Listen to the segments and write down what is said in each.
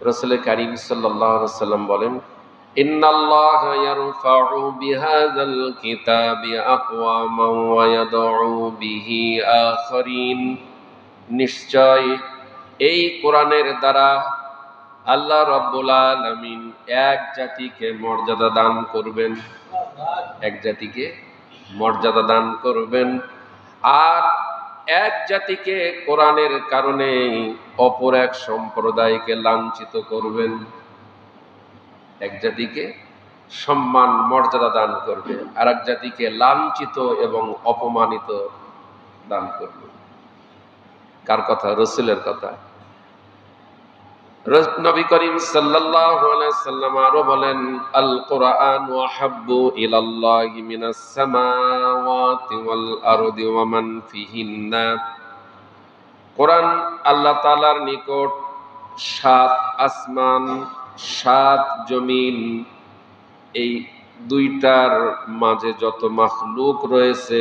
রাসূল কারীম সাল্লাল্লাহু আলাইহি ওয়াসাল্লাম বলেন, ইন্নাল্লাহা ইয়ারফা'ু বিহাযাল কিতাবি আকওয়ামান ওয়া ইয়াদউ বিহি আখারিন। নিশ্চয় এই কোরআনের দ্বারা আল্লাহ রাব্বুল আলামিন এক জাতিকে মর্যাদা দান করবেন, এক জাতিকে মর্যাদা দান করবেন, আর এক জাতিকে কোরআনের কারণে অপর এক সম্প্রদায়কে লাঞ্ছিত করবেন। এক জাতিকে সম্মান মর্যাদা দান করবে, আর এক জাতিকে লাঞ্ছিত এবং অপমানিত দান করবে। কার কথা? রাসূলের কথা। নবী করিম সাল্লাল্লাহু আলাইহি সাল্লাম আরো বলেন, আল কুরআন আহাব্বু ইলাল্লাহি মিনাস সামাওয়াতি ওয়াল আরদি ওয়া মান ফিহিন্না। কোরআন আল্লাহ তাআলার নিকট 7 আসমান 7 জমিন, এই দুইটার মাঝে যত মাখলুক রয়েছে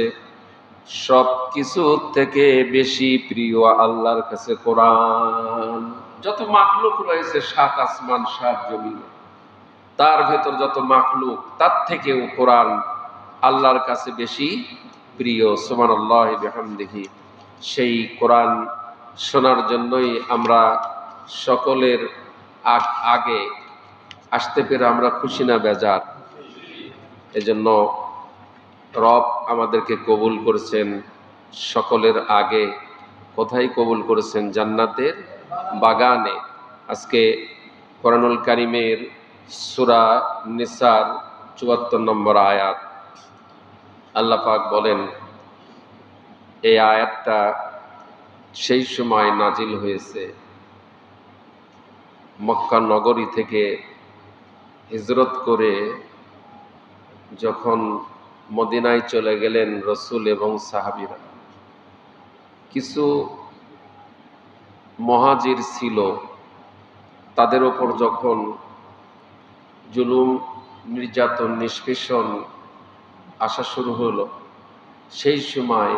সব কিছু থেকে বেশি প্রিয় আল্লাহর কাছে কোরআন। যত মাখলুক রয়েছে 7 আসমান 7 জমিন, তার ভেতর যত মাখলুক, তার থেকেও কোরআন আল্লাহর কাছে বেশি প্রিয়। সুবহানাল্লাহি বিহামদিহি। সেই কোরআন শোনার জন্যই আমরা সকলের আগে আসতে পেরে আমরা খুশি না বেজার? এজন্য রব আমাদেরকে কবুল করেছেন সকলের আগে। কোথায় কবুল করেছেন? জান্নাতের বাগানে। আজকে কোরআনুল কারীমের সূরা নিসার ৭৪ নম্বর আয়াত, আল্লাহ পাক বলেন, এই আয়াতটা সেই সময় নাজিল হয়েছে মক্কা নগরী থেকে হিজরত করে যখন মদিনায় চলে গেলেন রাসূল এবং সাহাবীরা। কিছু মুহাজির ছিল, তাদের ওপর যখন জুলুম, নির্যাতন, নিষ্পেষণ আসা শুরু হলো, সেই সময়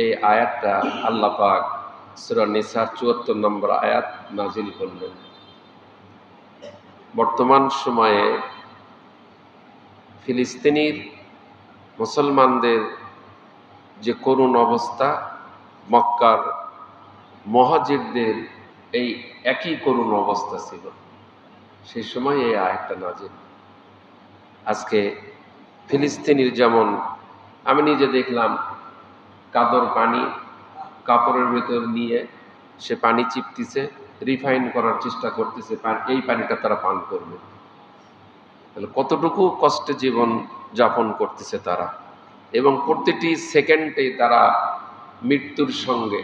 এই আয়াতটা আল্লাহ পাক সূরা নিসার ৭৪ নম্বর আয়াত নাজিল করলেন। বর্তমান সময়ে ফিলিস্তিনের মুসলমানদের যে করুণ অবস্থা, মক্কার মুহাজিরদের এই একই করুণ অবস্থা ছিল। সেই সময় এই আয়াতটা নাজিল। আজকে ফিলিস্তিনের যেমন, আমি নিজে দেখলাম, কাদর পানি কাপড়ের ভেতর নিয়ে সে পানি চিপতেছে, রিফাইন করার চেষ্টা করতেছে, এই পানিটা তারা পান করবে। তাহলে কতটুকু কষ্টে জীবন যাপন করতেছে তারা, এবং প্রতিটি সেকেন্ডেই তারা মৃত্যুর সঙ্গে,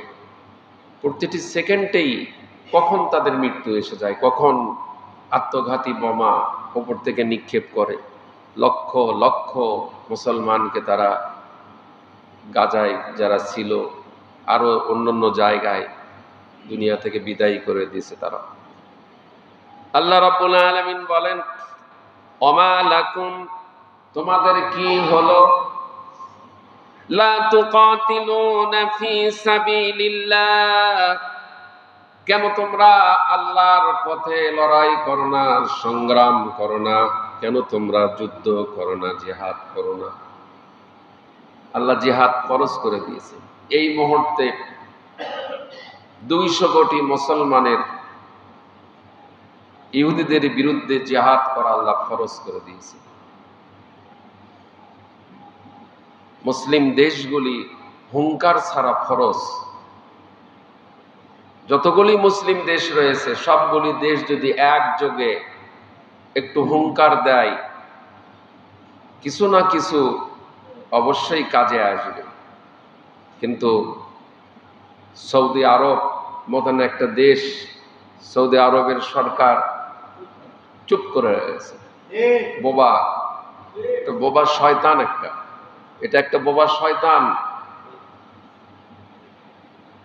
প্রতিটি সেকেন্ডেই কখন তাদের মৃত্যু এসে যায়, কখন আত্মঘাতী বোমা ওপর থেকে নিক্ষেপ করে লক্ষ লক্ষ মুসলমানকে তারা গাজায় যারা ছিল আরো অন্যান্য জায়গায় দুনিয়া থেকে বিদায় করে দিয়েছে তারা। আল্লাহ রাব্বুল আলামিন বলেন, ওমা লাকুম, তোমাদের কি হলো, লা তুকাতিলুনা ফি সাবিলিল্লাহ, কেন তোমরা আল্লাহর পথে লড়াই করো না, সংগ্রাম করো না? কেন তোমরা যুদ্ধ করো না, জিহাদ করো না? আল্লাহ জিহাদ ফরজ করে দিয়েছে। এই মুহূর্তে 200 কোটি মুসলমানের ইহুদিদের বিরুদ্ধে জিহাদ করা আল্লাহ ফরজ করে দিয়েছে। মুসলিম দেশগুলি হুঙ্কার ছাড়া ফরজ। যতগুলি মুসলিম দেশ রয়েছে সবগুলি দেশ যদি একযোগে একটু হুঙ্কার দেয়, কিছু না কিছু অবশ্যই কাজে আসবে। কিন্তু সৌদি আরব মতন একটা দেশ, সৌদি আরবের সরকার চুপ করে রয়েছে। বোবা, একটা বোবা শয়তান, এটা একটা বোবা শয়তান।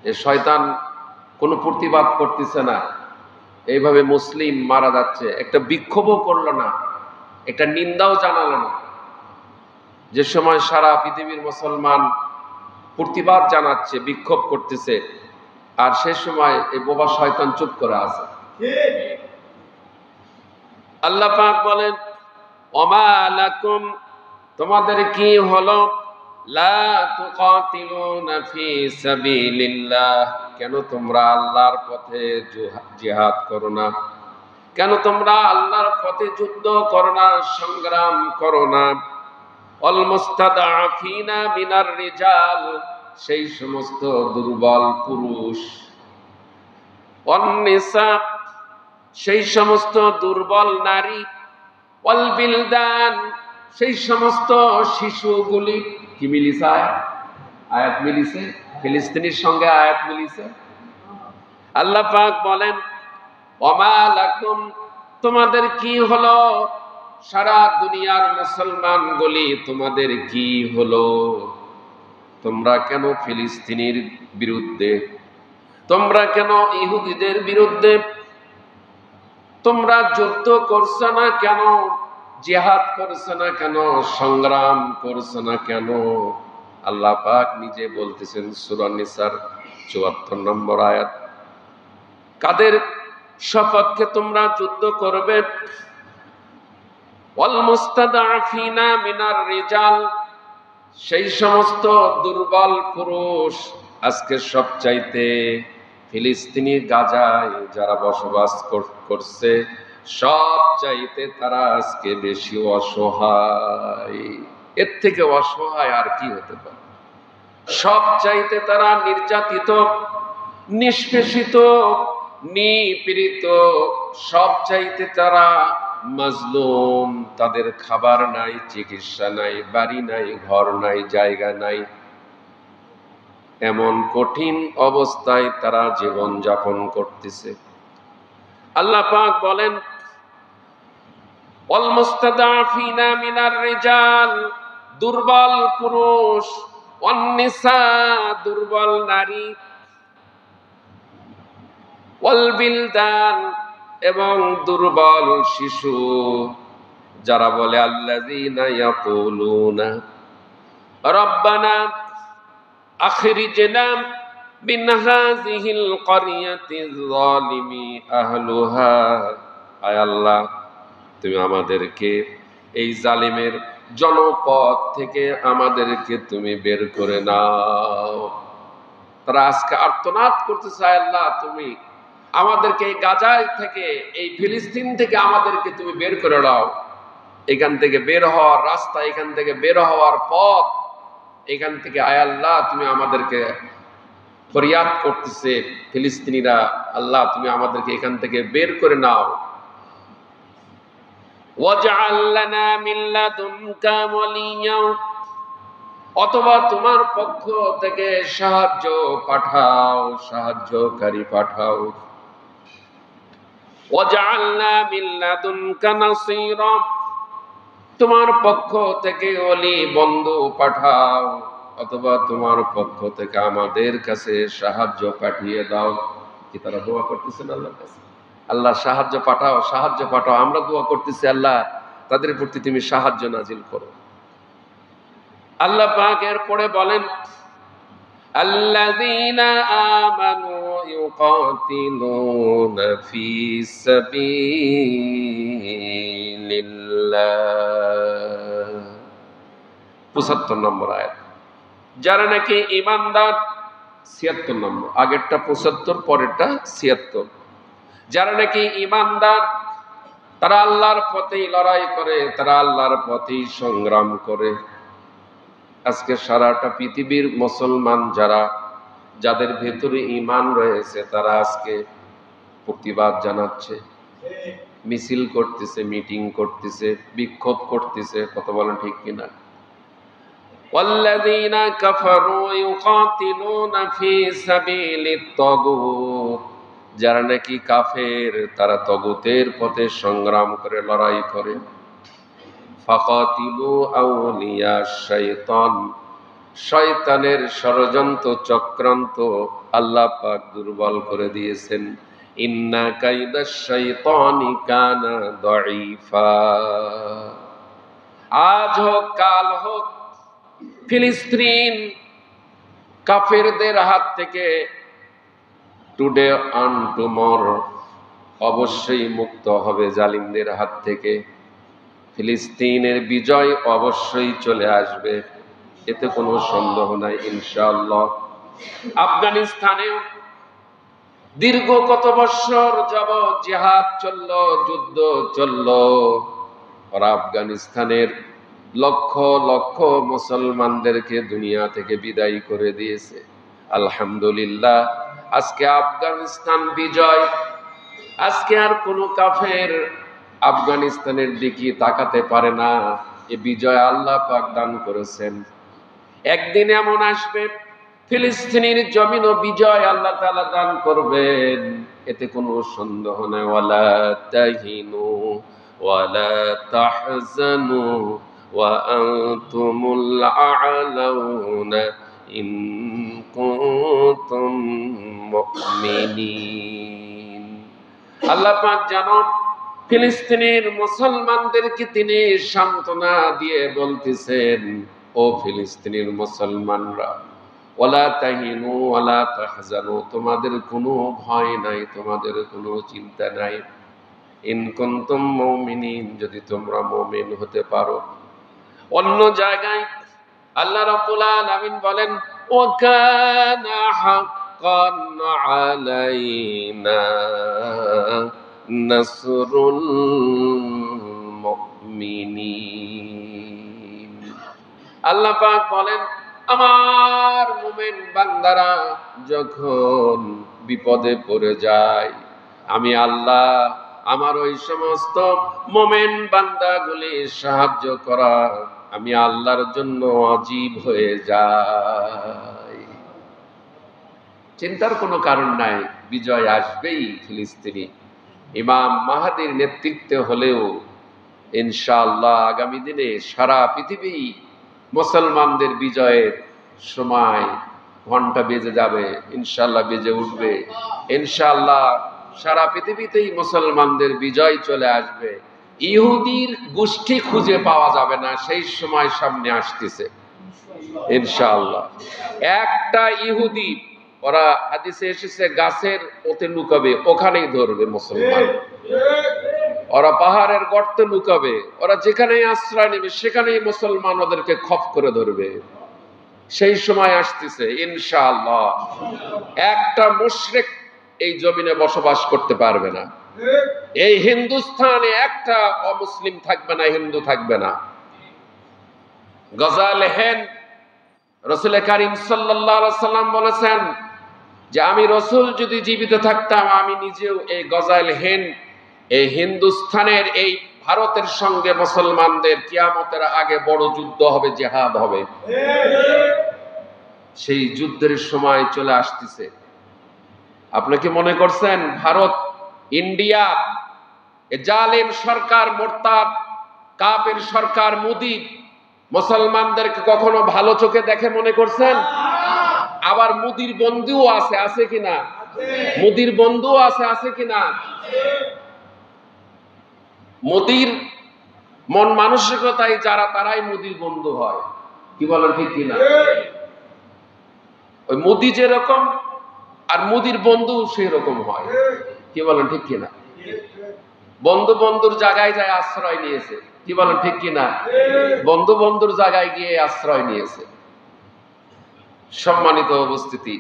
এ শয়তান কোনো প্রতিবাদ করতেছে না, এইভাবে মুসলিম মারা যাচ্ছে, একটা বিক্ষোভও করলো না, একটা নিন্দাও জানালো না। যে সময় সারা পৃথিবীর মুসলমান প্রতিবাদ জানাচ্ছে, বিক্ষোভ করতেছে, আর সে সময় এই বোবা শয়তান চুপ করে আছে। আল্লাহ পাক বলেন, ওমা লাকুম, তোমাদের কি হলো, লা তুকাতিলুনা ফি সাবিলিল্লাহ, কেন তোমরা আল্লাহর পথে জিহাদ করো না, কেন তোমরা আল্লাহর পথে যুদ্ধ করো না, সংগ্রাম করো না। ওয়াল মুস্তাদআফিনা মিনার রিজাল, সেই সমস্ত দুর্বল পুরুষ, ওয়ান নিসা, সেই সমস্ত দুর্বল নারী, ওয়াল বিলদান, সেই সমস্ত শিশুগুলি। কি মিলিছে? আয়াত মিলিছে, ফিলিস্তিনির সঙ্গে আয়াত মিলিছে। আল্লাহ পাক বলেন, ওমা লাকুম, তোমাদের কি হলো, সারা দুনিয়ার মুসলমানগুলি তোমাদের কি হলো, তোমরা কেন ফিলিস্তিনির বিরুদ্ধে, তোমরা কেন ইহুদিদের বিরুদ্ধে তোমরা যুদ্ধ করছো না কেন, জিহাদ করছো না কেন, সংগ্রাম করছো না কেন? আল্লাহ পাক নিজে বলতেছেন সূরা নিসার ৭৪ নম্বর আয়াত, কাদের সপক্ষে তোমরা যুদ্ধ করবে? ওয়াল মুস্তাদআফিনা মিনার রিজাল, সেই সমস্ত দুর্বল পুরুষ। আজকে সবচাইতে ফিলিস্তিনি গাজায় যারা বসবাস করছে, সবচাইতে তারা আজকে বেশি অসহায়। এর থেকে অসহায় আর কি হতে পারে? সবচাইতে তারা নির্যাতিত, নিষ্পেষিত, নিপীড়িত, সবচাইতে তারা মাজলুম। তাদের খাবার নাই, চিকিৎসা নাই, বাড়ি নাই, ঘর নাই, জায়গা নাই, এমন কঠিন অবস্থায় তারা জীবন যাপন করতেছে। আল্লাহ পাক বলেন, ওয়াল মুস্তাদআফিনা মিনার রিজাল, দুর্বল পুরুষ, ওয়ান নিসা, দুর্বল নারী, ওয়াল বিলদান, এবং দুর্বল শিশু, যারা বলে আল্লাযীনা ইয়াকুলুনা রাব্বানা আখরিজনা মিন হাযিহিল ক্বরিয়াতিয যালিমি আহলুহা, আয় আল্লাহ, তুমি আমাদেরকে এই জালিমের জনপদ থেকে আমাদেরকে তুমি বের করে নাও। তারা আজকে আর্তনাদ করতেছে, আয় আল্লাহ, তুমি আমাদেরকে এই গাজায় থেকে, এই ফিলিস্তিন থেকে আমাদেরকে তুমি বের করে দাও। এখান থেকে বের হওয়ার রাস্তা, এখান থেকে বের হওয়ার পথ, এখান থেকে আয় আল্লাহ তুমি আমাদেরকে ফরিয়াদ করতেছে ফিলিস্তিনিরা, আল্লাহ তুমি আমাদেরকে এখান থেকে বের করে নাও। ওয়াজআল লানা মিন লাদুনকা ওয়ালিয়্যা, অথবা তোমার পক্ষ থেকে সাহায্য পাঠাও, সাহায্যকারী পাঠাও। ওয়াজআলনা মিন লাদুনকা নাসীরা, তোমার পক্ষ থেকে ওলি বন্ধু পাঠাও, অথবা তোমার পক্ষ থেকে আমাদের কাছে সাহায্য পাঠিয়ে দাও। কি তারা দোয়া করতেছেন আল্লাহর কাছে, আল্লাহ সাহায্য পাঠাও, সাহায্য পাঠাও। আমরা দোয়া করতেছি, আল্লাহ তাদের প্রতি তুমি সাহায্য নাজিল করো। আল্লাহ পাক এরপরে বলেন, আল্লাযীনা আমানু ইউকাতিলুনা ফি সাবিলিল্লাহ, ৭৫ নম্বর আয়াত। যারা নাকি ঈমানদার, ৭৬ নম্বর, আগেরটা ৭৫, পরেরটা ৭৬। যারা নাকি ঈমানদার, তারা আল্লাহর পথেই লড়াই করে, তারা আল্লাহর পথেই সংগ্রাম করে। আজকে সারাটা পৃথিবীর মুসলমান যারা, যাদের ভেতরে ঈমান রয়েছে, তারা আজকে প্রতিবাদ জানাচ্ছে, মিছিল করতেছে, মিটিং করতেছে, বিক্ষোভ করতেছে। কথা বলেন ঠিক কিনা? ওয়াল্লাযীনা কাফারু ইউকাতিলুনা ফি সাবিলিত তাগুত, যারা নাকি কাফের, তারা তাগুতের পথে সংগ্রাম করে, লড়াই করে। ফাকাতিলু আউলিয়া শাইতান, শয়তানের ষড়যন্ত্র চক্রান্ত আল্লাহ পাক দুর্বল করে দিয়েছেন। ইন্না কাইদাশ শাইতানি কানা দাঈফা, আজ হোক কাল হোক ফিলিস্তিন কাফেরদের হাত থেকে, টুডে অন টুমরো অবশ্যই মুক্ত হবে জালিমদের হাত থেকে। ফিলিস্তিনের বিজয় অবশ্যই চলে আসবে, এতে কোনো সন্দেহ নাই ইনশাআল্লাহ। আফগানিস্তানেও দীর্ঘ কত বৎসর যাবৎ জিহাদ চলল, যুদ্ধ চলল। ওরা আফগানিস্তানের লক্ষ লক্ষ মুসলমানদেরকে দুনিয়া থেকে বিদায় করে দিয়েছে। আলহামদুলিল্লাহ, আজকে আফগানিস্তান বিজয়। আজকে আর কোনো কাফের আফগানিস্তানের দিকে তাকাতে পারে না। এ বিজয় আল্লাহ পাক দান করেছেন। একদিন এমন আসবে ফিলিস্তিনের জমিনও বিজয় আল্লাহ তাআলা দান করবেন, এতে কোনো সন্দেহ নেই। ওয়ালা তাহিনু ওয়ালা তাহজানু ওয়া আনতুমুল আ'লাউনা ইন কুনতুম মুমিনিন। আল্লাহ পাক জানো ফিলিস্তিনের মুসলমানদেরকে তিনি সান্ত্বনা দিয়ে বলতেছেন, ও ফিলিস্তিনের মুসলমানরা, ওয়ালা তাহিনু ওয়ালা তাহজানু, তোমাদের কোনো ভয় নাই, তোমাদের কোনো চিন্তা নাই। ইন কুনতুম মুমিনিন, যদি তোমরা মুমিন হতে পারো। অন্য জায়গায় আল্লাহ রাব্বুল আলামিন বলেন, ওয়া কানা হাক্কান আলাইনা নাসরুল মুমিনিন। আল্লাহ পাক বলেন, আমার মুমিন বান্দারা যখন বিপদে পড়ে যায়, আমি আল্লাহ আমার ওই সমস্ত মুমিন বান্দাগুলি সাহায্য করা আমি আল্লাহর জন্য ওয়াজিব হয়ে যায়। চিন্তার কোনো কারণ নাই, বিজয় আসবেই। ফিলিস্তিনি ইমাম মাহাদির নেতৃত্বে হলেও ইনশাআল্লাহ আগামী দিনে সারা পৃথিবী মুসলমানদের বিজয়ের সময় ঘন্টা বেজে যাবে, ইনশাআল্লাহ বেজে উঠবে। ইনশাআল্লাহ সারা পৃথিবীতেই মুসলমানদের বিজয় চলে আসবে। ইহুদির গোষ্ঠী খুঁজে পাওয়া যাবে না, সেই সময় সামনে আসতেছে ইনশাআল্লাহ। একটা ইহুদি, ওরা হাদিসে এসেছে গাছের ওতে লুকাবে, ওখানেই ধরবে মুসলমান। ওরা পাহাড়ের গর্তে লুকাবে, ওরা যেখানেই আশ্রয় নেবে সেখানেই মুসলমান ওদেরকে খপ করে ধরবে। সেই সময় আসতেছে ইনশাআল্লাহ। একটা মুশরিক এই জমিনে বসবাস করতে পারবে না। এই হিন্দুস্তানে একটা অমুসলিম থাকবে না, হিন্দু থাকবে না। গজাল হেন রাসূল কারীম সাল্লাল্লাহু আলাইহি সাল্লাম বলেছেন যে আমি রাসূল যদি জীবিত থাকতাম, আমি নিজেও এই গজাল হেন, এই হিন্দুস্তানের এই ভারতের সঙ্গে মুসলমানদের কিয়ামতের আগে বড় যুদ্ধ হবে, জিহাদ হবে। সেই যুদ্ধের সময় চলে আসতেছে। আপনি কি মনে করছেন ভারত, ইন্ডিয়া, জালেম সরকার, মোরতাদ কাফের সরকার মোদি মুসলমানদেরকে কখনো ভালো চোখে দেখে মনে করছেন? আবার মোদির বন্ধুও আছে কিনা? মোদির বন্ধুও আছে কিনা? মোদির মন মানসিকতায় যারা, তারাই মোদির বন্ধু হয়। কি বলেন ঠিক কিনা? ওই মোদি যেরকম আর মোদির বন্ধু সেই রকম হয়। কি বলেন ঠিক কিনা? বন্ধু বন্ধুর জায়গায় যায় আশ্রয় নিয়েছে। কি বলেন ঠিক কিনা? বন্ধু বন্ধুর জায়গায় গিয়ে আশ্রয় নিয়েছে। সম্মানিত উপস্থিতি,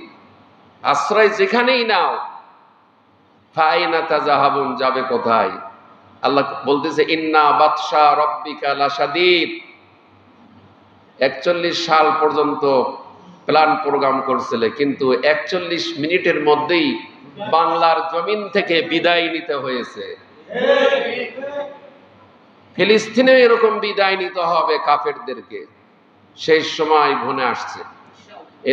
আশ্রয় যেখানেই নাও, ফাইনা তাজাহাবুন, যাবে কোথায়? আল্লাহ বলতেছে ইন্না বাতশা রাব্বিকা লাশাদীদ। 41 সাল পর্যন্ত প্ল্যান প্রোগ্রাম করছিল, কিন্তু 41 মিনিটের মধ্যেই বাংলার জমিন থেকে বিদায় নিতে হয়েছে। ফিলিস্তিনে এরকম বিদায় নিতে হবে কাফেরদেরকে। সেই সময় ঘনে আসছে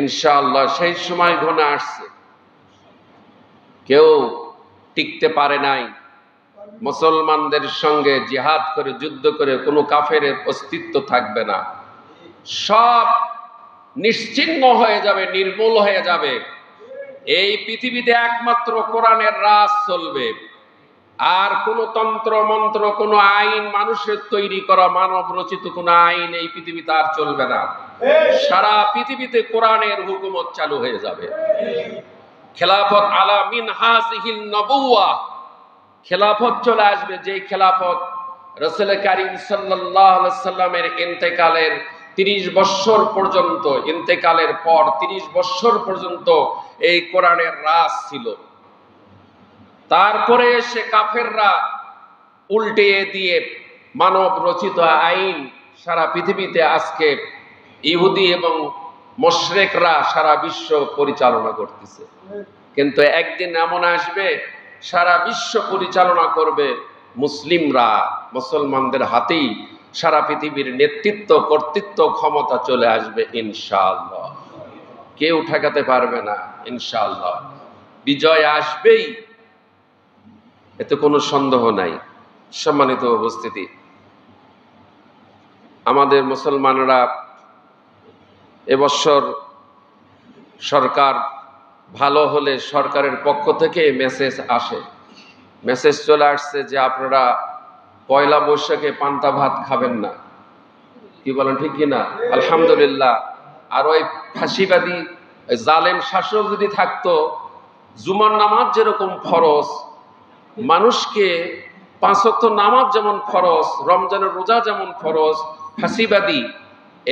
ইনশাআল্লাহ, সেই সময় ঘনে আসছে। কেউ টিকতে পারে নাই। মুসলমানদের সঙ্গে জিহাদ করে, যুদ্ধ করে কোনো কাফের অস্তিত্ব থাকবে না। সব নিশ্চিহ্ন হয়ে যাবে, নির্মূল হয়ে যাবে। এই পৃথিবীতে একমাত্র কোরআনের রাজ চলবে। আর কোনো তন্ত্র মন্ত্র, কোনো আইন, মানুষের তৈরি করা মানব রচিত কোনো আইন এই পৃথিবীতে আর চলবে না। সারা পৃথিবীতে কোরআনের হুকুমত চালু হয়ে যাবে। খেলাফত আলা মিন হাযিহিন নবুওয়া, খেলাফত চলে আসবে, যে খেলাফত রাসূল কারীম সাল্লাল্লাহু আলাইহি সাল্লামের ইন্তেকালের 30 বছর পর্যন্ত, ইন্তেকালের পর 30 বছর পর্যন্ত এই কোরআনের রাজ ছিল। তারপরে এসে কাফেররা উল্টে দিয়ে মানব রচিত আইন সারা পৃথিবীতে আজকে ইহুদি এবং মুশরিকরা সারা বিশ্ব পরিচালনা করতেছে। কিন্তু একদিন এমন আসবে সারা বিশ্ব পরিচালনা করবে মুসলিমরা, মুসলমানদের হাতেই সারা পৃথিবীর নেতৃত্ব, কর্তৃত্ব, ক্ষমতা চলে আসবে ইনশাআল্লাহ। কেউ ঠেকাতে পারবে না ইনশাআল্লাহ। বিজয় আসবেই, এতে কোনো সন্দেহ নাই। সম্মানিত উপস্থিতি, আমাদের মুসলমানরা এবছর সরকার ভালো হলে সরকারের পক্ষ থেকে মেসেজ চলে আসছে যে আপনারা পয়লা বৈশাখে পান্তা ভাত খাবেন না। কি বলেন, ঠিক কিনা? আলহামদুলিল্লাহ। আর ওই ফাঁসিবাদী জালেম শাসক যদি থাকতো, জুমার নামাজ যেরকম ফরজ, মানুষকে 5 ওয়াক্ত নামাজ যেমন ফরজ, রমজানের রোজা যেমন ফরজ, ফাঁসিবাদী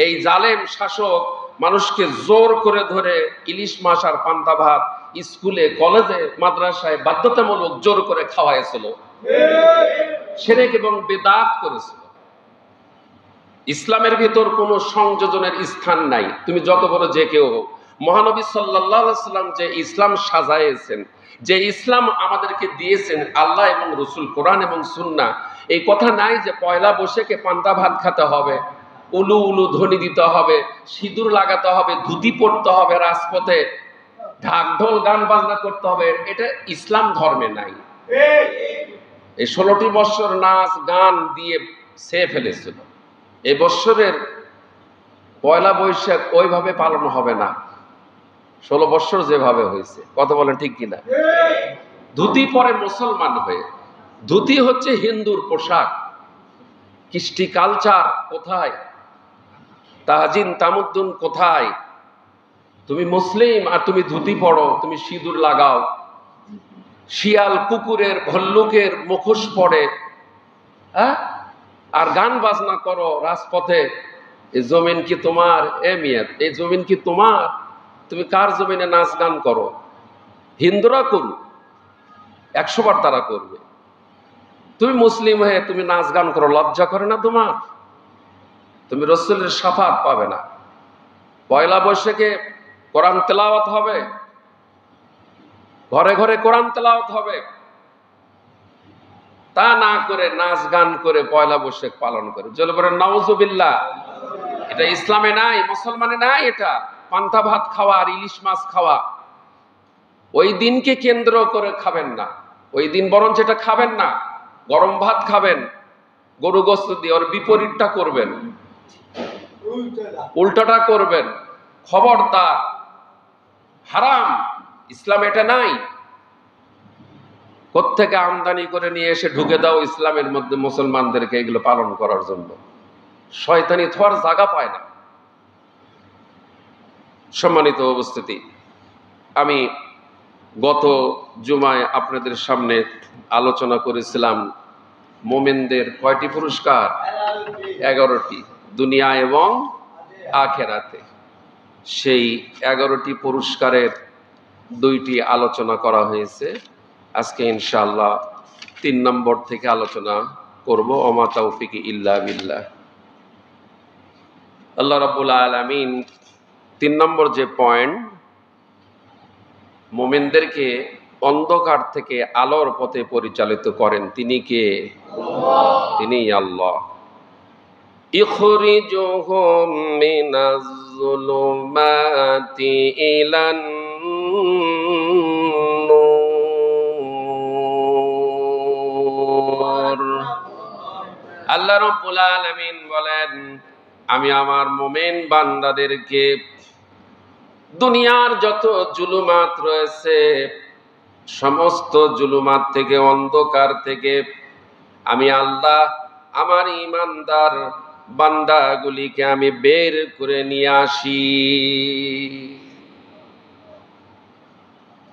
এই জালেম শাসক মানুষকে জোর করে ধরে ইলিশ মাছ আর পান্তা ভাত স্কুলে, কলেজে, মাদ্রাসায় বাধ্যতামূলক জোর করে খাওয়াইছিল, শিরক এবং বিদআত করেছিল। ইসলামের ভিতর কোনো সংযোজনের স্থান নাই, তুমি যত বড় যে কেউ। মহানবী সাল্লাল্লাহু আলাইহি সাল্লাম যে ইসলাম সাজাইয়েছেন, যে ইসলাম আমাদেরকে দিয়েছেন আল্লাহ এবং রসুল, কোরআন এবং সুন্নাহ, এই কথা নাই যে পয়লা বৈশাখে পান্তা ভাত খেতে হবে, উলু উলু ধ্বনি দিতে হবে, সিঁদুর লাগাতে হবে, ধুতি পড়তে হবে, রাজপথে ঢাক ঢোল গান বাজনা করতে হবে। এটা ইসলাম ধর্মে নাই। এই 16টি বছর নাচ গান দিয়ে সে ফেলেছিল। এই বছরের পয়লা বৈশাখ ওইভাবে পালন হবে না, 16 বছর যেভাবে হয়েছে। কথা বলেন ঠিক কিনা? ধুতি পরে মুসলমান হয়ে, ধুতি হচ্ছে হিন্দুর পোশাক। কৃষ্টি কালচার কোথায়? তাজিন তামুদ্দুন কোথায়? তুমি মুসলিম আর তুমি ধুতি পড়ো, তুমি সিঁদুর লাগাও, শিয়াল কুকুরের ভল্লুকের মুখোশ পড়ে, আর গান বাজনা করো রাজপথে। এই জমিন কি তোমার? এ মিয়া, এই জমিন কি তোমার? তুমি কার জমিনে নাচ গান করো? হিন্দুরা করুক, 100 বার তারা করবে। তুমি মুসলিম হয়ে তুমি নাচ গান করো, লজ্জা করে না তোমার? তুমি রাসূলের শাফাত পাবে না। পয়লা বৈশাখে কোরআন তেলাওয়াত হবে, ঘরে ঘরে কোরআন তেলাওয়াত হবে। তা না করে নাচ গান করে পয়লা বৈশাখ পালন করে, চলে বলেন নাউজুবিল্লাহ। এটা ইসলামে নাই, মুসলমানে নাই। এটা পান্তা ভাত খাওয়া আর ইলিশ মাছ খাওয়া, ওই দিনকে কেন্দ্র করে খাবেন না। ওই দিন বরঞ্চ এটা খাবেন না, গরম ভাত খাবেন গরু গোশত দিয়ে। ওর বিপরীতটা করবেন, উল্টাটা করবেন। খবরদার, হারাম। ইসলাম এটা নাই। কোত্থেকে আমদানি করে নিয়ে এসে ঢুকে দাও ইসলামের মধ্যে মুসলমানদেরকে এগুলো পালন করার জন্য। শয়তানি থোয়ার জায়গা পায় না। সম্মানিত উপস্থিতি, আমি গত জুমায় আপনাদের সামনে আলোচনা করেছিলাম মোমেনদের কয়টি পুরস্কার? 11টি, দুনিয়া এবং আখেরাতে। সেই 11টি পুরস্কারের 2টি আলোচনা করা হয়েছে। আজকে ইনশাআল্লাহ 3 নম্বর থেকে আলোচনা করব। ওমা তাওফিক ইল্লা বিল্লাহ। আল্লাহ রাব্বুল আলামিন 3 নম্বর যে পয়েন্ট, মুমিনদেরকে অন্ধকার থেকে আলোর পথে পরিচালিত করেন, তিনি কে? তিনি আল্লাহ। ইখরিজুহুম মিনাজ যুলুমাতি ইলান নূর। আল্লাহ রাব্বুল আলামিন বলেন, আমি আমার মুমিন বান্দাদেরকে দুনিয়ার যত জুলুমাত রয়েছে, সমস্ত জুলুমাত থেকে, অন্ধকার থেকে আমি আল্লাহ আমার ঈমানদার বান্দাগুলিকে আমি বের করে নিয়ে আসি।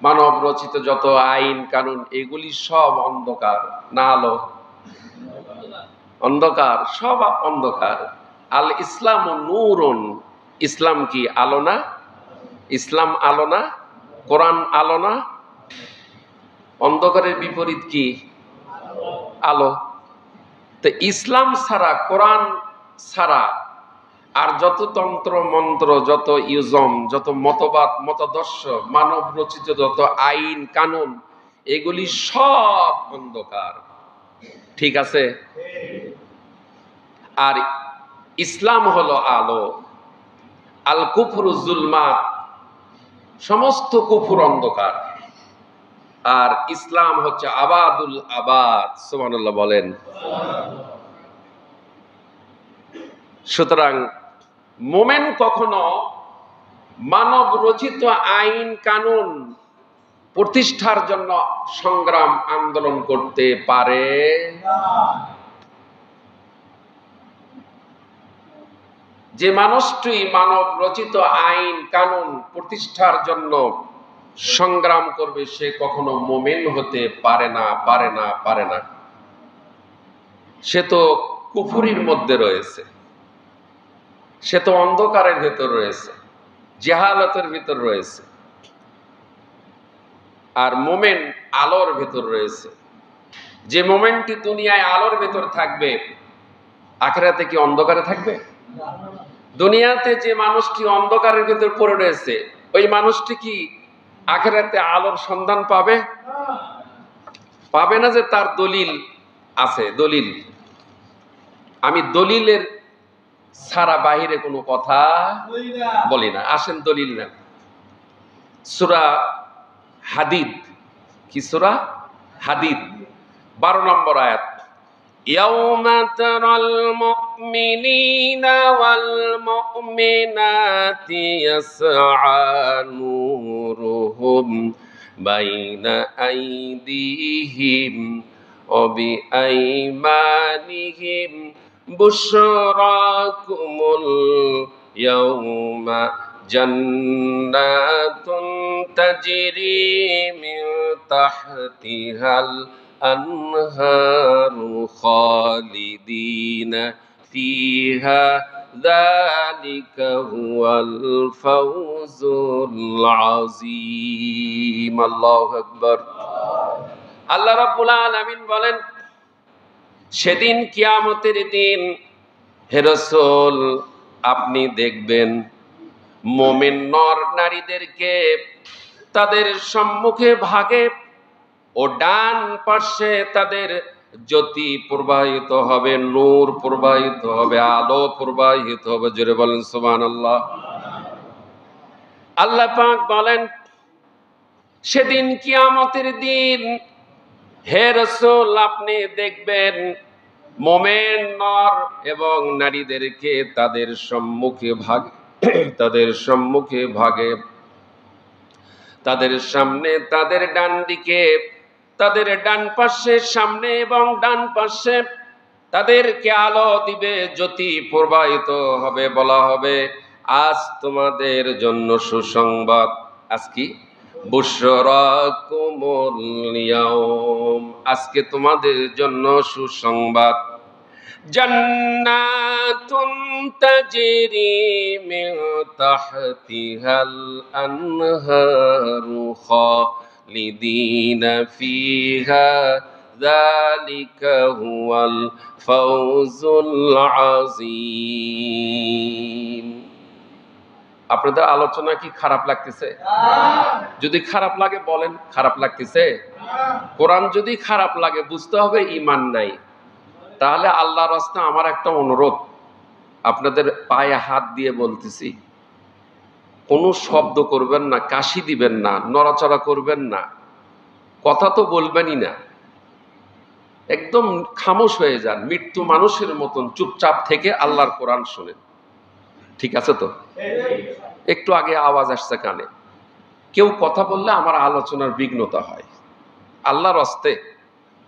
মানব রচিত যত আইন কানুন এগুলি সব অন্ধকার না আলো? অন্ধকার, সব অন্ধকার। আল ইসলাম নূরুন, ইসলাম কি আলো না? ইসলাম আলো না? কোরআন আলো না? অন্ধকারের বিপরীত কি? আলো। তো ইসলাম ছাড়া, কোরআন ছাড়া আর যত তন্ত্র মন্ত্র, যত ইউজম, যত মতবাদ মতাদর্শ, মানব রচিত যত আইন কানুন, এগুলি সব অন্ধকার। ঠিক আছে? আর ইসলাম হলো আলো। আল কুফরু জুলমাত, সমস্ত কুফর অন্ধকার। আর ইসলাম হচ্ছে আবাদুল আবাদ। সুবহানাল্লাহ বলেন। সুতরাং মোমেন কখনো মানব রচিত আইন কানুন প্রতিষ্ঠার জন্য সংগ্রাম আন্দোলন করতে পারে না। যে মানুষটি মানব রচিত আইন কানুন প্রতিষ্ঠার জন্য সংগ্রাম করবে সে কখনো মোমেন হতে পারে না, পারে না, পারে না। সে তো কুফরির মধ্যে রয়েছে, সে তো অন্ধকারের ভেতর রয়েছে, জাহালাতের ভিতর রয়েছে। আর মোমেন আলোর ভেতর রয়েছে। যে মোমেনটি দুনিয়ায় আলোর ভেতর থাকবে, আখিরাতে কি অন্ধকারে থাকবে? দুনিয়াতে যে মানুষটি অন্ধকারের ভেতর পড়ে রয়েছে, ওই মানুষটি কি আখিরাতে আলোর সন্ধান পাবে? পাবে না। যে তার দলিল আছে, দলিল। আমি দলিলের ছাড়া বাহিরে কোনো কথা বলি না। আসেন দলিল না। সূরা হাদিদ, কি সূরা? হাদিদ 12 নম্বর আয়াত। ইয়াউমা তারাল মুমিনিনা ওয়াল মুমিনাতি ইয়াসআ নূরুহুম বাইনা আইদিহিম ওয়া বিআইমানিহিম বুশরাকুমুল ইয়াউমা জান্নাতুন তাজরি মিন তাহতিহাল আনহারু খালিদিনা ফিহা যালিকা হুয়াল ফাওজুল আযীম। আল্লাহু আকবার। আল্লাহ রাব্বুল আলামিন বলেন, সেদিন কিয়ামতের দিন হে রাসূল আপনি দেখবেন মুমিন নর নারীদেরকে তাদের সম্মুখে ভাগে ও ডান পাশে তাদের জ্যোতি প্রবাহিত হবে, নূর প্রবাহিত হবে, আলো প্রবাহিত হবে। জোরে বলেন সুবহানাল্লাহ। আল্লাহ পাক বলেন, সেদিন কিয়ামতের দিন হে রাসূল আপনি দেখবেন মুমিন নর এবং নারীদেরকে তাদের সম্মুখে ভাগে, তাদের সম্মুখে ভাগে, তাদের সামনে, তাদের ডান দিকে, তাদের ডান পাশে, সামনে এবং ডান পাশে তাদেরকে আলো দিবে, জ্যোতি প্রবাহিত হবে। বলা হবে, আজ তোমাদের জন্য সুসংবাদ। আজ কি? বুশরাকুমুল ইয়াউম, আজকে তোমাদের জন্য সুসংবাদ। জান্নাতুন তাজরি মিন তাহতিহাল আনহারু খালিদিনা ফিহা যালিকা হুয়াল ফাওজুল আযীম। আপনাদের আলোচনা কি খারাপ লাগতেছে? যদি খারাপ লাগে বলেন খারাপ লাগতেছে। কোরআন যদি খারাপ লাগে বুঝতে হবে ঈমান নাই। তাহলে আল্লাহর রাস্তা আমার একটা অনুরোধ, আপনাদের পায়ে হাত দিয়ে বলতেছি, কোনো শব্দ করবেন না, কাশি দিবেন না, নড়াচড়া করবেন না, কথা তো বলবেনই না, একদম খামোশ হয়ে যান, মৃত্যু মানুষের মতন চুপচাপ থেকে আল্লাহর কোরআন শোনেন। ঠিক আছে তো? একটু আগে আওয়াজ আসছে কানে, কেউ কথা বললে আমার আলোচনার বিঘ্নতা হয়। আল্লাহর রাস্তে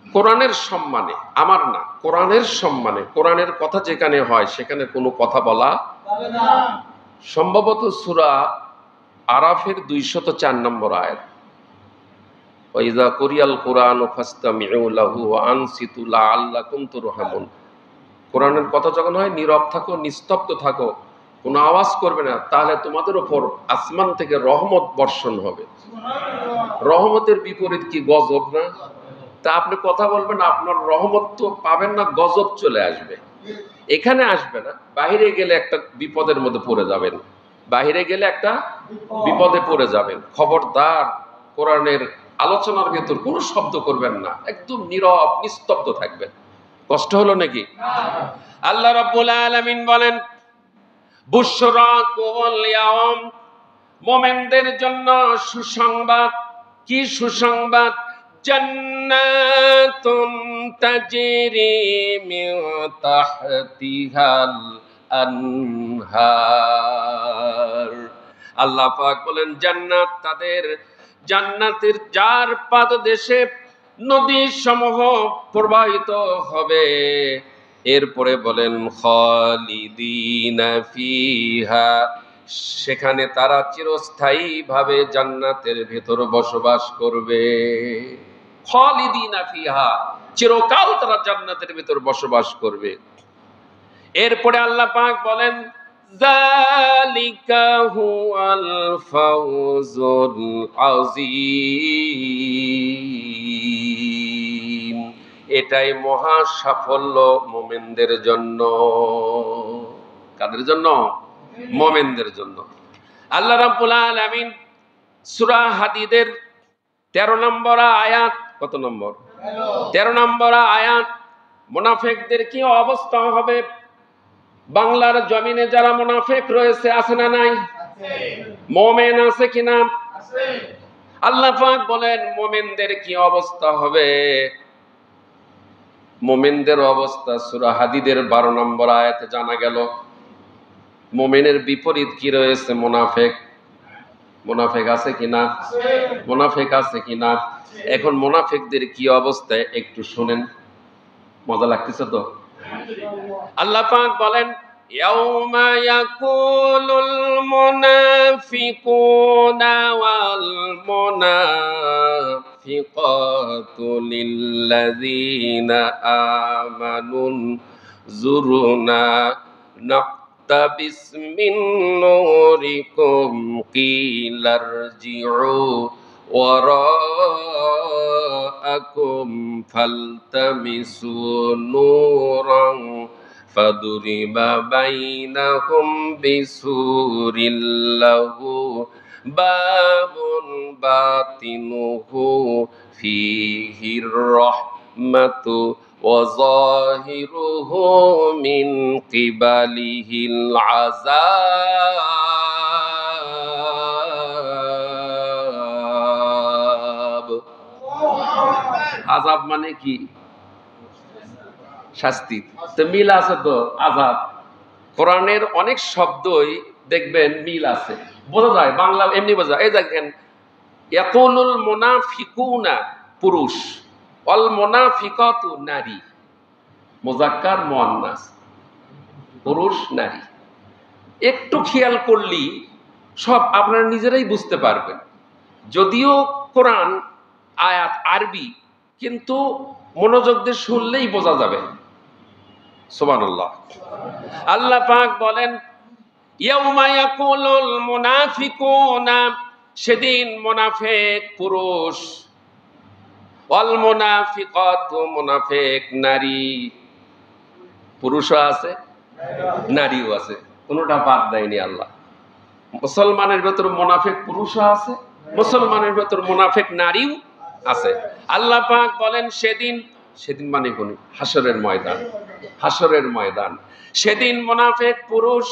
কোরআনের সম্মানে, আমার না, কোরআনের সম্মানে, কোরআনের কথা যেখানে হয় সেখানে কোনো কথা বলা যাবে না। সম্ভবত সূরা আরাফের 204 নম্বর আয়াত। ওয়াইযা কুরিয়াল কুরআনু ফাসতামিউ লাহু ওয়া আনসিতু লাআল্লাকুম তুরহামুন। কোরআনের কথা যখন হয় নীরব থাকো, নিস্তব্ধ থাকো, কোনো আওয়াজ করবে না, তাহলে তোমাদের উপর আসমান থেকে রহমত বর্ষণ হবে। রহমতের বিপরীত কি? গজব না? তা আপনি কথা বলবেন, আপনার রহমত তো পাবেন না, গজব চলে আসবে। এখানে আসবে না, বাইরে গেলে একটা বিপদের মধ্যে পড়ে যাবেন, বাইরে গেলে একটা বিপদে পড়ে যাবেন। খবরদার কোরআনের আলোচনার ভেতর কোনো শব্দ করবেন না, একদম নীরব নিস্তব্ধ থাকবেন। কষ্ট হলো নাকি? আল্লাহ রাব্বুল আলামিন বলেন, বুশরাকুমুল ইয়াওম, মুমিনদের জন্য সুসংবাদ। কি সুসংবাদ? জান্নাতুন তাজরি মিন তাহতিহাল আনহার। আল্লাহ পাক বলেন জান্নাত তাদের, জান্নাতের যার পাদদেশে নদী সমূহ প্রবাহিত হবে। এরপরে বলেন খালিদিনা ফিহা, সেখানে তারা চিরস্থায়ী ভাবে জান্নাতের ভেতর বসবাস করবে। খালিদিনা ফিহা, চিরকাল তারা জান্নাতের ভেতর বসবাস করবে। এরপরে আল্লাহ পাক বলেন যালিকা হুয়াল ফাওজুল আযীম, এটাই মহা সাফল্য মুমিনদের জন্য। কাদের জন্য? মুমিনদের জন্য। আল্লাহ রাব্বুল আলামিন সূরা হাদীদের 13 নম্বর আয়াত, কত নম্বর? 13 নম্বর আয়াত, মুনাফিকদের কি অবস্থা হবে? বাংলার জমিনে যারা মুনাফিক রয়েছে আছে না নাই? মুমিন আছে কিনা? আল্লাহ পাক বলেন মুমিনদের কি অবস্থা হবে। মুমিনদের অবস্থা সূরা হাদীদের 12 নম্বর আয়াতে জানা গেল। মুমিনের বিপরীত কি রয়েছে? মুনাফিক। মুনাফিক আছে কিনা? মুনাফিক আছে কিনা? এখন মুনাফিকদের কি অবস্থা একটু শুনেন, মজা লাগতেছে তো? আল্লাহ পাক বলেন ইয়াউমা ইয়াকুলুল মুনাফিকুনা ওয়াল মুনাফিকাতু লিল্লাযীনা আমানু যুরুনা নাক্তাবিস মিন নূরিকুম কিলারজিউ ওয়ারাআকুম ফালতামিসু নূরান ফাদুরিবা বাইনাহুম বিসুরিল লাহু বাবুন বাতিনুহু ফীহির রাহমাতু ওয়া যাহিরুহু মিন কিবালিহিল আযাব। আযাব মানে কি? শাস্তি। তো মিল আছে তো আযাব। কোরআনের অনেক শব্দই দেখবেন মিল আছে, বোঝা যায়, বাংলা এমনি বোঝা। এই দেখেন ইয়াকুলুল মুনাফিকুনা পুরুষ, অল মুনাফিকাতু নারী, মুযাক্কার মুআন্নাস, পুরুষ নারী। একটু খেয়াল করলেই সব আপনারা নিজেরাই বুঝতে পারবেন। যদিও কোরআন আয়াত আরবি, কিন্তু মনোযোগ দিয়ে শুনলেই বোঝা যাবে। সুবহানাল্লাহ। আল্লাহ পাক বলেন ইয়াউমা ইয়াকুলুল মুনাফিকুনা, সেদিন মুনাফিক পুরুষ, ওয়াল মুনাফিকাতু মুনাফিক নারী। পুরুষও আছে নারীও আছে, কোনোটা বাদ দেয়নি আল্লাহ। মুসলমানের ভেতর মুনাফিক পুরুষও আছে, মুসলমানের ভেতর মুনাফিক নারীও আছে। আল্লাহ পাক বলেন সেদিন, সেদিন মানে কোন? হাসরের ময়দান। হাসরের ময়দান। সেদিন মুনাফিক পুরুষ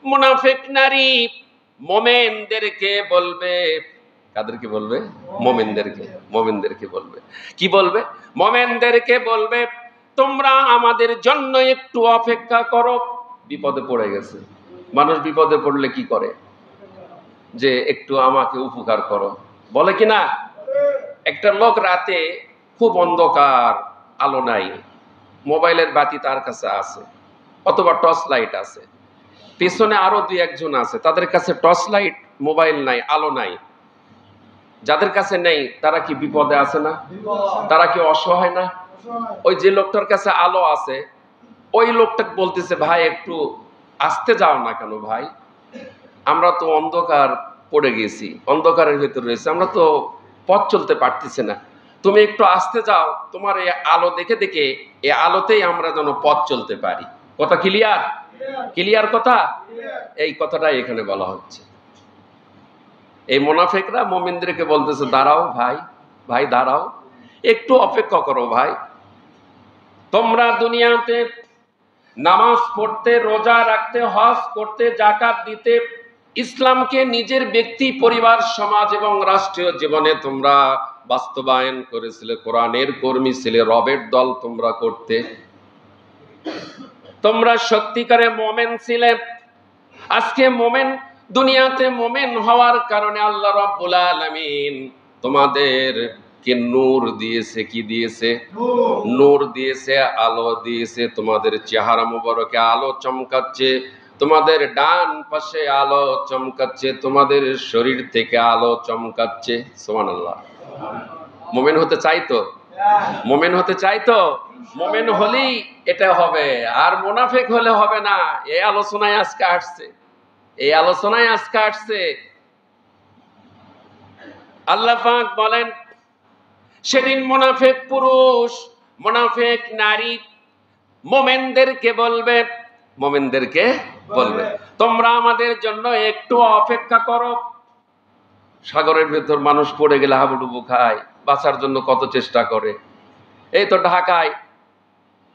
মুনাফিক নারী মুমিনদেরকে বলবে। কাদেরকে বলবে? মুমিনদেরকে। মুমিনদেরকে বলবে। কি বলবে? মুমিনদেরকে বলবে তোমরা আমাদের জন্য একটু অপেক্ষা করো। বিপদে পড়ে গেছে মানুষ, বিপদে পড়লে কি করে? যে একটু আমাকে উপকার করো, বলে কি না? একটা লোক রাতে খুব অন্ধকার, আলো নাই, মোবাইলের বাতি তার কাছে আছে অথবা টর্চ লাইট আছে, পেছনে আরো দুই একজন আছে, তাদের কাছে টর্চ লাইট, মোবাইল নাই, আলো নাই। যাদের কাছে নেই তারা কি বিপদে আছে না? তারা কি অসহায় না? ওই যে লোকটার কাছে আলো আছে, ওই লোকটা বলতেছে, ভাই একটু আসতে যাও না কেন ভাই, আমরা তো অন্ধকার পড়ে গেছি, অন্ধকারের ভেতর রয়েছে, আমরা তো পথ চলতে পারতেছি না, তুমি একটু আসতে যাও, তোমার এই আলো দেখে দেখে এই আলোতেই আমরা যেন পথ চলতে পারি। কথা ক্লিয়ার? ক্লিয়ার কথা? এই কথাটাই এখানে বলা হচ্ছে। এই মুনাফিকরা মুমিনদেরকে বলতেছে, দাঁড়াও ভাই, ভাই দাঁড়াও, একটু অপেক্ষা করো ভাই, তোমরা দুনিয়াতে নামাজ পড়তে, রোজা রাখতে, হজ করতে, যাকাত দিতে, ইসলামকে নিজের ব্যক্তি, পরিবার, সমাজ এবং রাষ্ট্রীয় জীবনে তোমরা বাস্তবায়ন করেছিলে, কোরআনের কর্মী ছিলে, রবের দল তোমরা করতে, তোমরা সত্যিকারে মোমেন ছিলে। আজকে মোমেন, দুনিয়াতে মোমেন হওয়ার কারণে আল্লাহ রাব্বুল আলামিন তোমাদের কে নূর দিয়েছে। কি দিয়েছে? নূর দিয়েছে, আলো দিয়েছে। তোমাদের চেহারা মুবারকে আলো চমকাচ্ছে, তোমাদের ডান পাশে আলো চমকাচ্ছে, তোমাদের শরীর থেকে আলো চমকাচ্ছে। সুবহানাল্লাহ। মুমিন হতে চাইতো? মুমিন হতে চাইতো? মুমিন হলেই এটা হবে, আর মুনাফিক হলে হবে না। এই আলোচনায় আজকে আসছে, এই আলোচনায় আজকে আসছে। আল্লাহ পাক বলেন, সেদিন মুনাফিক পুরুষ, মুনাফিক নারী মুমিনদেরকে বলবে, মুমিনদেরকে বলবে, তোমরা আমাদের জন্য একটু অপেক্ষা করো। সাগরের ভেতর মানুষ পড়ে গেলে হাবুডুবু খায়, বাঁচার জন্য কত চেষ্টা করে। এই তো ঢাকায়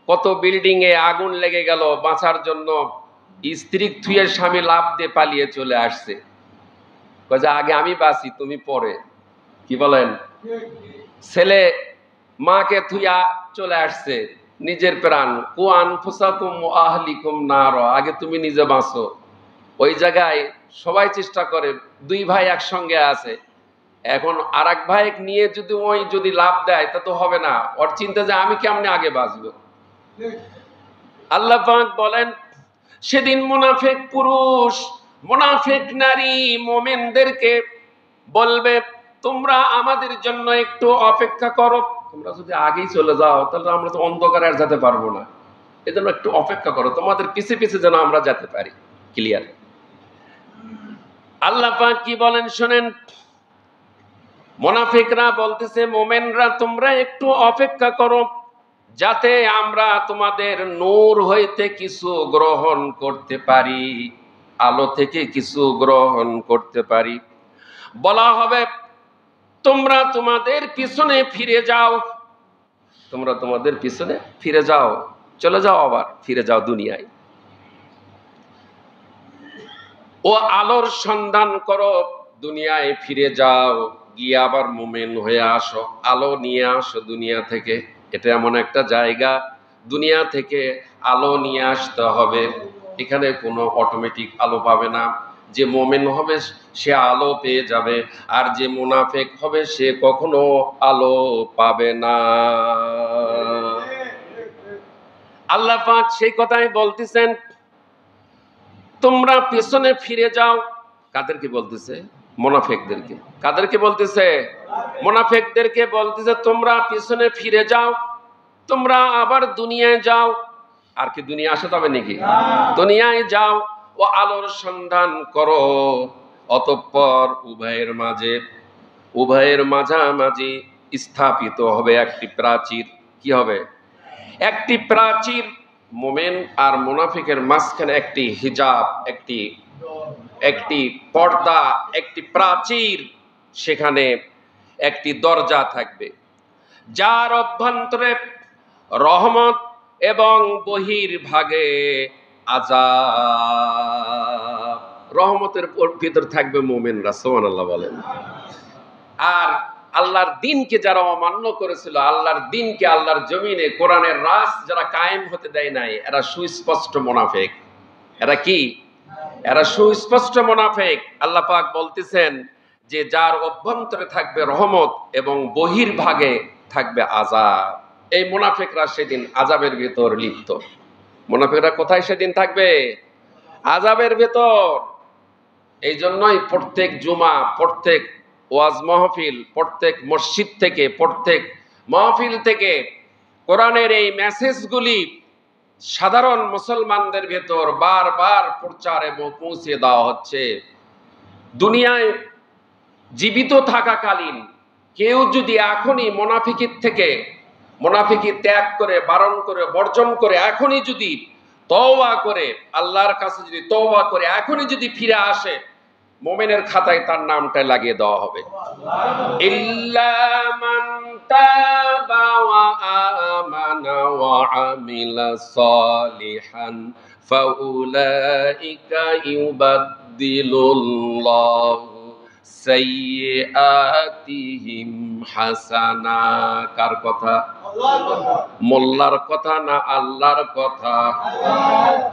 কত বিল্ডিং এ আগুন লেগে গেল, বাঁচার জন্য স্ত্রী থুয়ে স্বামী লাফ দিয়ে পালিয়ে চলে আসছে, কয়ে আগে আমি বাঁচি তুমি পরে। কি বলেন? ছেলে মাকে থুইয়া চলে আসছে, নিজের প্রাণ, কু আনফুসাকুম ওয়া আহলিকুম নার, আগে তুমি নিজে বাঁচো। ওই জায়গায় সবাই চেষ্টা করে, দুই ভাই একসঙ্গে আছে, এখন আর এক ভাই নিয়ে যদি ওই যদি লাভ দেয় তা তো হবে না, ওর চিন্তা যে আমি কেমনে আগে বাঁচবো। আল্লাহ পাক বলেন, সেদিন মুনাফিক পুরুষ, মুনাফিক নারী মুমিনদেরকে বলবে, তোমরা আমাদের জন্য একটু অপেক্ষা করো। তোমরা যদি আগেই চলে যাও তাহলে আমরা তো অন্ধকারে আর যেতে পারবো না, এজন্য একটু অপেক্ষা করো, তোমাদের পিছে পিছে যেন আমরা যেতে পারি। ক্লিয়ার? আল্লাহ পাক কি বলেন শুনেন। মুনাফিকরা বলতেছে, মুমিনরা তোমরা একটু অপেক্ষা করো, যাতে আমরা তোমাদের নূর হইতে কিছু গ্রহণ করতে পারি, আলো থেকে কিছু গ্রহণ করতে পারি। বলা হবে, তোমরা তোমাদের পিছনে ফিরে যাও, তোমরা তোমাদের পিছনে ফিরে যাও, চলে যাও, আবার ফিরে যাও দুনিয়ায়, ও আলোর সন্ধান করো, দুনিয়ায় ফিরে যাও, গিয়ে আবার মুমিন হয়ে আসো, আলো নিয়ে আসো দুনিয়া থেকে। এটা এমন একটা জায়গা, দুনিয়া থেকে আলো নিয়ে আসতে হবে। এখানে কোনো অটোমেটিক আলো পাবে না। যে মুমিন হবে সে আলো পেয়ে যাবে, আর যে মুনাফিক হবে সে কখনো আলো পাবে না। আল্লাহ পাক সেই কথাই বলতেছেন, তোমরা পেছনে ফিরে যাও। কাদেরকে বলতেছে? মুনাফিকদেরকে। কাদেরকে বলতেছে? মুনাফিকদেরকে বলতেছে, তোমরা পিছনে ফিরে যাও, তোমরা আবার দুনিয়ায় যাও। আর কি দুনিয়া আসা যাবে নাকি? দুনিয়ায় যাও ও আলোর সন্ধান করো, অতঃপর উভয়ের মাঝামাঝি স্থাপিত হবে একটি প্রাচীর। কি হবে? একটি প্রাচীর। মুমিন আর মুনাফিকের মাঝখানে একটি হিজাব, একটি পর্দা, একটি প্রাচীর, সেখানে একটি দরজা থাকবে, যার অভ্যন্তরে রহমত এবং বহির্ভাগে আযাব। রহমতের ভিতর থাকবে মুমিনরা, সুবহানাল্লাহ বলেন। আর আল্লাহর দিনকে যারা অমান্য করেছিল, আল্লাহর দিনকে, আল্লাহর জমিনে কোরআনের রাজ যারা কায়েম হতে দেয় নাই, এরা সুস্পষ্ট মুনাফিক। এরা কি? এরা সুস্পষ্ট মুনাফিক। আল্লাহ পাক বলতেছেন যে যার অভ্যন্তরে থাকবে রহমত এবং বহির্ভাগে থাকবে আযাব। এই মুনাফিকরা সেদিন আযাবের ভিতর লিপ্ত। মুনাফিকরা কোথায় সেদিন থাকবে? আযাবের ভিতর। এই জন্যই প্রত্যেক জুমা, প্রত্যেক ওয়াজ মাহফিল, প্রত্যেক মসজিদ থেকে, প্রত্যেক মাহফিল থেকে কোরআনের এই মেসেজগুলি সাধারণ মুসলমানদের ভেতর বারবার প্রচার এবং পৌঁছে দেওয়া হচ্ছে। দুনিয়ায় জীবিত থাকাকালীন কেউ যদি এখনই মুনাফিকি ত্যাগ করে, বারণ করে, বর্জন করে, এখনই যদি তওবা করে, আল্লাহর কাছে যদি তওবা করে এখনই যদি ফিরে আসে, মুমিনের খাতায় তার নামটা লাগিয়ে দেওয়া হবে। ইল্লা মান তাবা ওয়া আমানা ওয়া আমিলা সলিহান ফাউলাইকা ইউবাদদিলুল্লাহু সাইয়্যাতিহিম হাসানা। কার কথা? মোল্লার কথা না আল্লাহর কথা?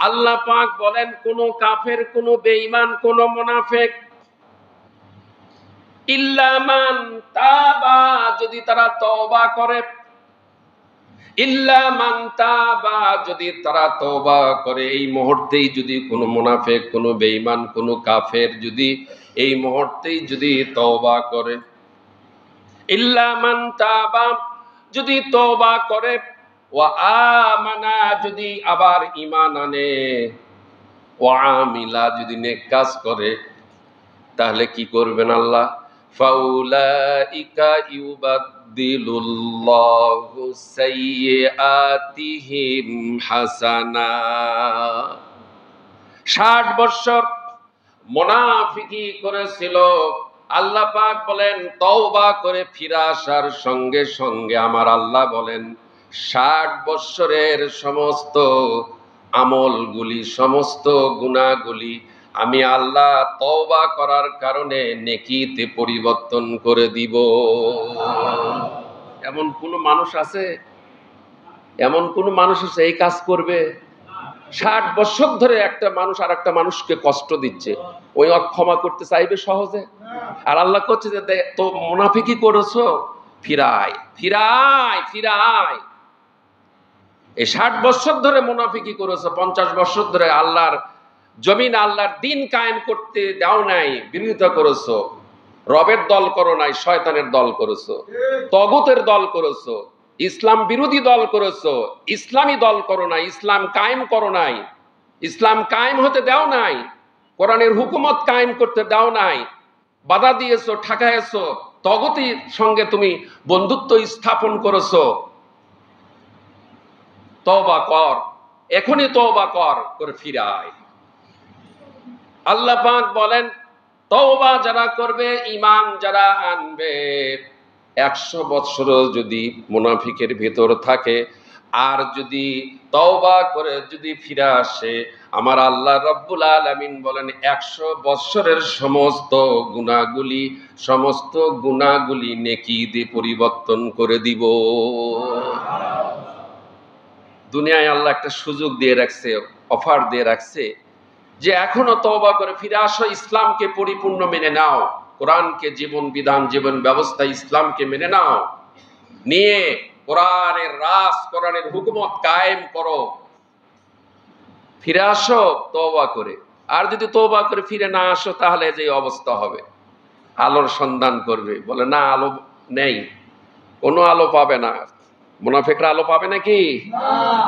আল্লাহ পাক বলেন, কোন কাফের, কোন বেঈমান, কোন মুনাফিক, ইল্লা মান তাবা, যদি তারা তওবা করে, ইল্লা মান তাবা, যদি তারা তওবা করে, এই মুহূর্তেই যদি কোনো মুনাফিক, কোনো বেঈমান, কোনো কাফের যদি এই মুহূর্তেই যদি তওবা করে, ইল্লা মান তাবা, যদি তওবা করে, ওয়া আমানা, যদি আবার ঈমান আনে, ওয়া আমিলা, যদি নেক কাজ করে, তাহলে কি করবেন আল্লাহ? ফাউলাইকা ইউবাদদিলুল্লাহু সাইয়্যাতিহিম হাসানা। 60 বছর মুনাফিকি করেছিল, আল্লাহ পাক বলেন তওবা করে ফিরে আসার সঙ্গে সঙ্গে আমার আল্লাহ বলেন 60 বছরের সমস্ত আমলগুলি, সমস্ত গুনাহগুলি আমি আল্লাহ তওবা করার কারণে নেকিতে পরিবর্তন করে দিব। এমন কোন মানুষ আছে? এমন কোন মানুষ আছে এই কাজ করবে? 60 বছর ধরে একটা মানুষ আর একটা মানুষকে কষ্ট দিচ্ছে, ওই ক্ষমা করতে চাইবে সহজে? আর আল্লাহ করছে যে তো মুনাফিকি করেছো, ফিরায় ফিরায় ফিরায়। এই 60 বছর ধরে মুনাফিকি করেছো, 50 বছর ধরে আল্লাহর জমিন, আল্লাহর দিন কায়েম করতে দাও নাই, বিরোধিতা করেছো, রবের দল করো নাই, শয়তানের দল করেছো, তগুতের দল করেছো, ইসলাম বিরোধী দল করেছো, ইসলামী দল করো নাই, ইসলাম কায়েম করো নাই, ইসলাম কায়েম হতে দাও নাই, কোরআনের হুকুমত কায়েম করতে দাও নাই, বাধা দিয়েছো, ঠেকাইছো, তগুতির সঙ্গে তুমি বন্ধুত্ব স্থাপন করেছো। তওবা কর, এখনই তওবা কর, করে ফিরে আয়। আল্লাহ পাক বলেন তওবা যারা করবে, ঈমান যারা আনবে, 100 বছর যদি মুনাফিকের ভেতর থাকে আর যদি তওবা করে যদি ফিরে আসে, আমার আল্লাহ রাব্বুল আলামিন বলেন 100 বছরের সমস্ত গুনাহগুলি নেকি দিয়ে পরিবর্তন করে দিব। দুনিয়ায় আল্লাহ একটা সুযোগ দিয়ে রাখছে, অফার দিয়ে রাখছে যে এখনো তওবা করে ফিরে আসো, ইসলামকে পরিপূর্ণ মেনে নাও, কোরআনকে জীবন বিধান, জীবন ব্যবস্থা ইসলামকে মেনে নাও, নিয়ে কোরআনের রাজ, কোরআনের হুকুমত কায়েম করো, ফিরে আসো তওবা করে। আর যদি তওবা করে ফিরে না আসো, তাহলে যে অবস্থা হবে, আলোর সন্ধান করবে, বলে না আলো নেই, কোনো আলো পাবে না। মুনাফিকরা আলো পাবে নাকি?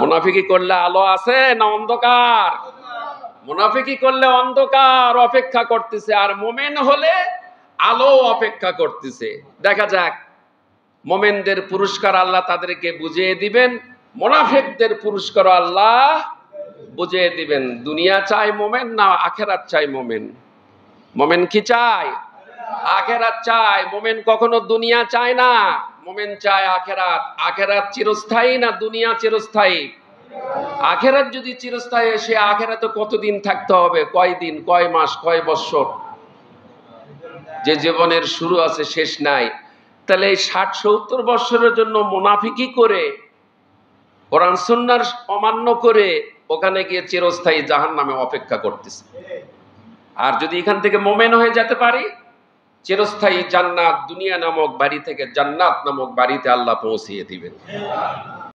মুনাফিকি করলে আলো আছে না অন্ধকার? মুনাফিকি করলে অন্ধকার অপেক্ষা করতেছে, আর মুমিন হলে আলো অপেক্ষা করতেছে। দেখা যাক, মুমিনদের পুরস্কার আল্লাহ তাদেরকে বুঝিয়ে দিবেন, মুনাফিকদের পুরস্কার আল্লাহ বুঝিয়ে দিবেন। দুনিয়া চাই মুমিন না আখিরাত চাই মুমিন? মুমিন কি চায়? আখিরাত চায়। মুমিন কখনো দুনিয়া চায় না, মুমিন চায় আখিরাত। আখিরাত চিরস্থায়ী না দুনিয়া চিরস্থায়ী? আখিরাত যদি চিরস্থায়ী, সে আখিরাতে কতদিন থাকতে হবে, কয় দিন, কয় মাস, কয় বছর? যে জীবনের শুরু আছে শেষ নাই। তাহলে এই 60-70 বছরের জন্য মুনাফিকি করে, কোরআন সুন্নাহর অমান্য করে ওখানে গিয়ে চিরস্থায়ী জাহান্নামে অপেক্ষা করতেছে। আর যদি এখান থেকে মুমিন হয়ে যেতে পারি, চিরস্থায়ী জান্নাত, দুনিয়া নামক বাড়ি থেকে জান্নাত নামক বাড়িতে আল্লাহ পৌঁছিয়ে দিবেন।